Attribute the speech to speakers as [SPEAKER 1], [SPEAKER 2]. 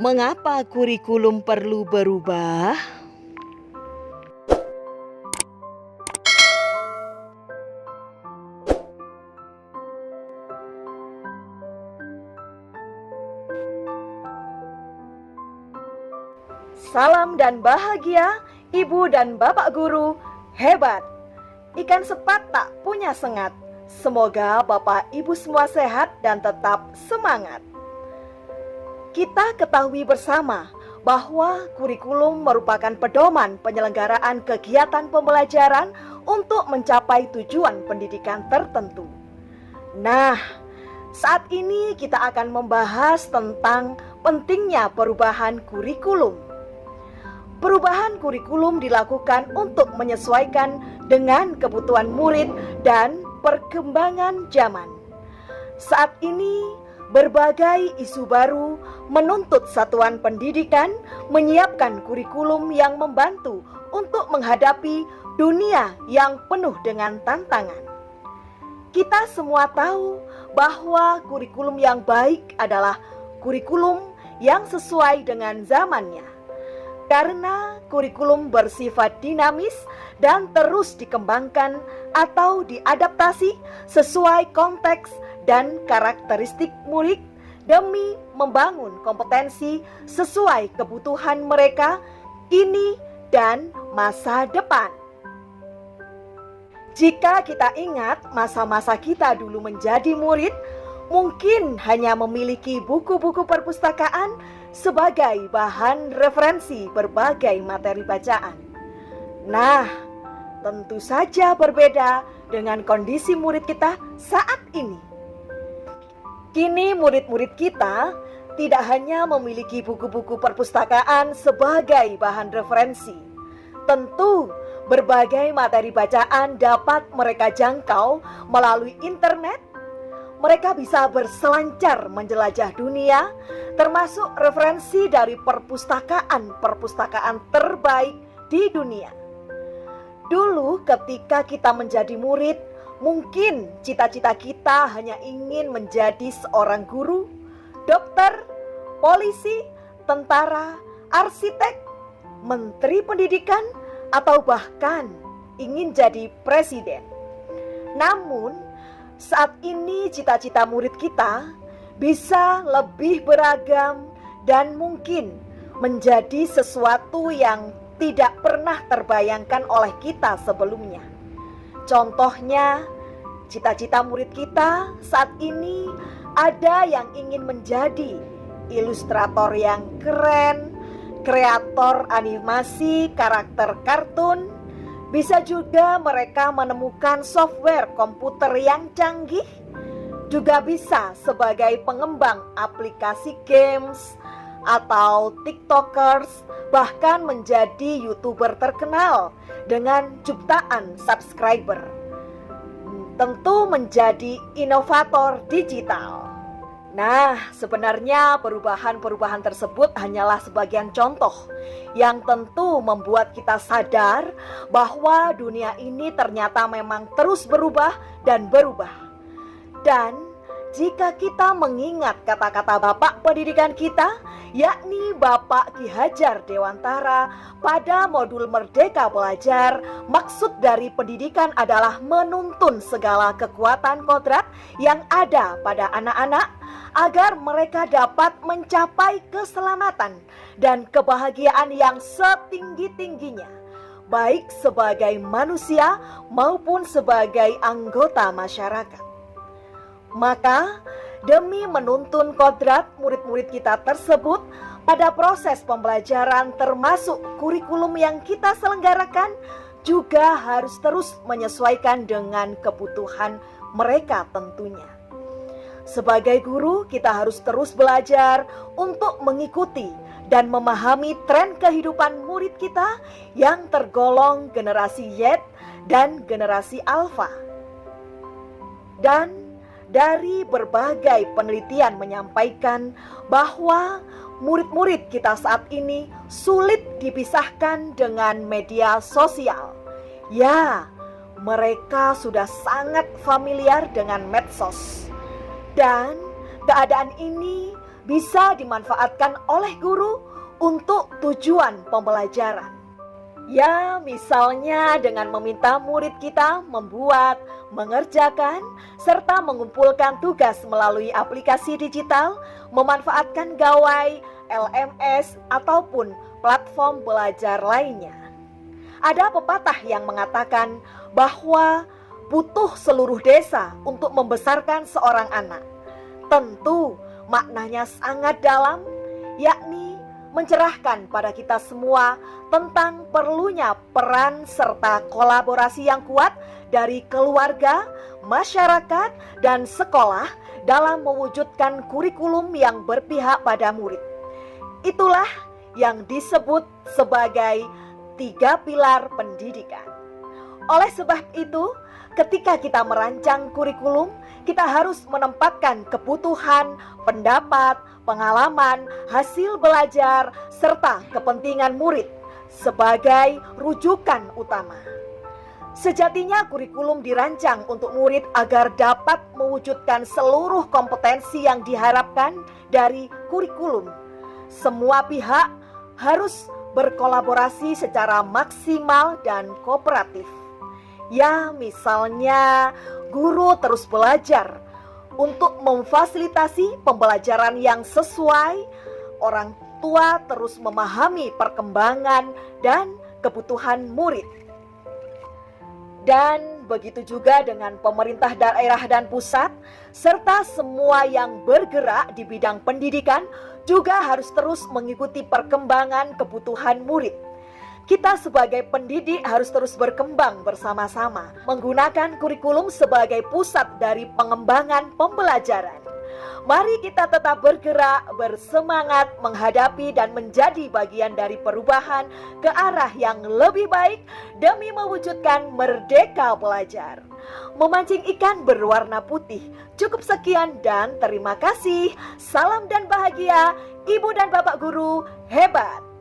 [SPEAKER 1] Mengapa kurikulum perlu berubah?
[SPEAKER 2] Salam dan bahagia, Ibu dan Bapak Guru, hebat! Ikan sepat tak punya sengat. Semoga Bapak Ibu semua sehat dan tetap semangat. Kita ketahui bersama bahwa kurikulum merupakan pedoman penyelenggaraan kegiatan pembelajaran untuk mencapai tujuan pendidikan tertentu. Nah, saat ini kita akan membahas tentang pentingnya perubahan kurikulum. Perubahan kurikulum dilakukan untuk menyesuaikan dengan kebutuhan murid dan perkembangan zaman. Saat ini, berbagai isu baru menuntut satuan pendidikan menyiapkan kurikulum yang membantu untuk menghadapi dunia yang penuh dengan tantangan. Kita semua tahu bahwa kurikulum yang baik adalah kurikulum yang sesuai dengan zamannya. Karena kurikulum bersifat dinamis dan terus dikembangkan atau diadaptasi sesuai konteks dan karakteristik murid demi membangun kompetensi sesuai kebutuhan mereka kini dan masa depan. Jika kita ingat masa-masa kita dulu menjadi murid, mungkin hanya memiliki buku-buku perpustakaan sebagai bahan referensi berbagai materi bacaan. Nah, tentu saja berbeda dengan kondisi murid kita saat ini. Kini murid-murid kita tidak hanya memiliki buku-buku perpustakaan sebagai bahan referensi. Tentu, berbagai materi bacaan dapat mereka jangkau melalui internet. Mereka bisa berselancar menjelajah dunia, termasuk referensi dari perpustakaan-perpustakaan terbaik di dunia. Dulu ketika kita menjadi murid, mungkin cita-cita kita hanya ingin menjadi seorang guru, dokter, polisi, tentara, arsitek, menteri pendidikan, atau bahkan ingin jadi presiden. Namun, saat ini cita-cita murid kita bisa lebih beragam dan mungkin menjadi sesuatu yang tidak pernah terbayangkan oleh kita sebelumnya. Contohnya, cita-cita murid kita saat ini ada yang ingin menjadi ilustrator yang keren, kreator animasi karakter kartun. Bisa juga mereka menemukan software komputer yang canggih, juga bisa sebagai pengembang aplikasi games atau tiktokers, bahkan menjadi youtuber terkenal dengan jutaan subscriber. Tentu menjadi inovator digital. Nah, sebenarnya perubahan-perubahan tersebut hanyalah sebagian contoh yang tentu membuat kita sadar bahwa dunia ini ternyata memang terus berubah dan berubah. Dan jika kita mengingat kata-kata Bapak Pendidikan kita, yakni Bapak Ki Hajar Dewantara pada modul Merdeka Belajar, maksud dari pendidikan adalah menuntun segala kekuatan kodrat yang ada pada anak-anak agar mereka dapat mencapai keselamatan dan kebahagiaan yang setinggi-tingginya, baik sebagai manusia maupun sebagai anggota masyarakat. Maka, demi menuntun kodrat murid-murid kita tersebut pada proses pembelajaran termasuk kurikulum yang kita selenggarakan juga harus terus menyesuaikan dengan kebutuhan mereka tentunya. Sebagai guru, kita harus terus belajar untuk mengikuti dan memahami tren kehidupan murid kita yang tergolong generasi Y dan generasi Alpha. Dan dari berbagai penelitian menyampaikan bahwa murid-murid kita saat ini sulit dipisahkan dengan media sosial. Ya, mereka sudah sangat familiar dengan medsos. Dan keadaan ini bisa dimanfaatkan oleh guru untuk tujuan pembelajaran. Ya, misalnya dengan meminta murid kita membuat, mengerjakan, serta mengumpulkan tugas melalui aplikasi digital, memanfaatkan gawai, LMS, ataupun platform belajar lainnya. Ada pepatah yang mengatakan bahwa butuh seluruh desa untuk membesarkan seorang anak. Tentu maknanya sangat dalam, yakni mencerahkan pada kita semua tentang perlunya peran serta kolaborasi yang kuat dari keluarga, masyarakat, dan sekolah dalam mewujudkan kurikulum yang berpihak pada murid. Itulah yang disebut sebagai 3 pilar pendidikan. Oleh sebab itu, ketika kita merancang kurikulum, kita harus menempatkan kebutuhan, pendapat, pengalaman, hasil belajar, serta kepentingan murid sebagai rujukan utama. Sejatinya kurikulum dirancang untuk murid agar dapat mewujudkan seluruh kompetensi yang diharapkan dari kurikulum. Semua pihak harus berkolaborasi secara maksimal dan kooperatif. Ya, misalnya guru terus belajar untuk memfasilitasi pembelajaran yang sesuai, orang tua terus memahami perkembangan dan kebutuhan murid. Dan begitu juga dengan pemerintah daerah dan pusat, serta semua yang bergerak di bidang pendidikan juga harus terus mengikuti perkembangan kebutuhan murid. Kita sebagai pendidik harus terus berkembang bersama-sama, menggunakan kurikulum sebagai pusat dari pengembangan pembelajaran. Mari kita tetap bergerak, bersemangat menghadapi dan menjadi bagian dari perubahan ke arah yang lebih baik demi mewujudkan merdeka belajar. Memancing ikan berwarna putih. Cukup sekian dan terima kasih. Salam dan bahagia, Ibu dan Bapak Guru hebat.